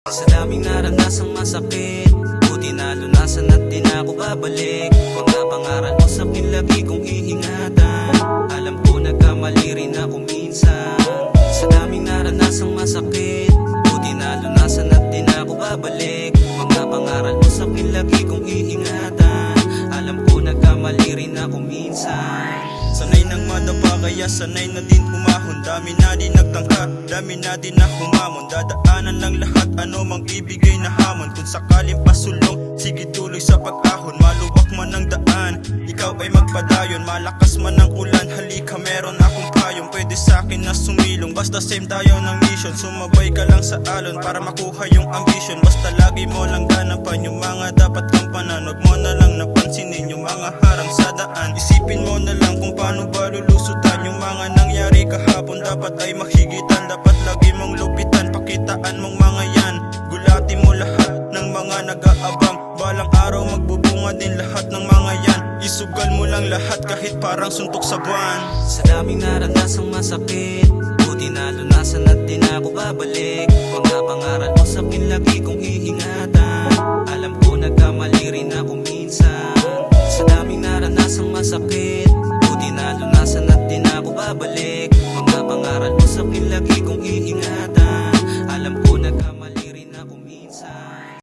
Sa daming naranasang masakit, buti na lunasan at di na ako babalik. Mga pangaral mo sa akin lagi kong iingatan. Alam ko nagkamali rin ako minsan. Sa daming naranasang masakit, buti na lunasan at di na ako babalik. Mga pangaral mo sa akin lagi kong iingatan. Alam ko nagkamali rin ako minsan. Sanay nang madapa kaya sanay na din humahon. Dami na din nagtangka, dami na din na humamon. Dadaanan lang lahat, ano mang ibigay na hamon. Kung sakaling pasulong, sige tuloy sa pag-ahon. Maluwak man ang daan, ikaw ay magpadayon. Malakas man ang ulan, halika meron akong payong. Pwede sa'kin na sumilong, basta same tayo ng mission. Sumabay ka lang sa alon para makuha yung ambition. Basta lagi mo lang ganapan yung mga dapat kampanan. Huwag mo na lang napansinin yung mga harang sa daan. Isipin mo na lang kung paano ba lulusutan yung mga nangyari kahapon. Dapat ay mahigitan, dapat lagi mong lupitan. Pakitaan mong mga yan, gulati mo lahat ng mga nag-aabang. Balang araw magbubunga din lahat ng mga yan. Isugal mo lang lahat kahit parang suntok sa buwan. Sa daming naranasang masakit, buti na lunasan at di na ako babalik. Mga pangaral mo sa akin lagi kong iingatan. Alam ko nagkamali rin ako minsan. Sa daming naranasang masakit,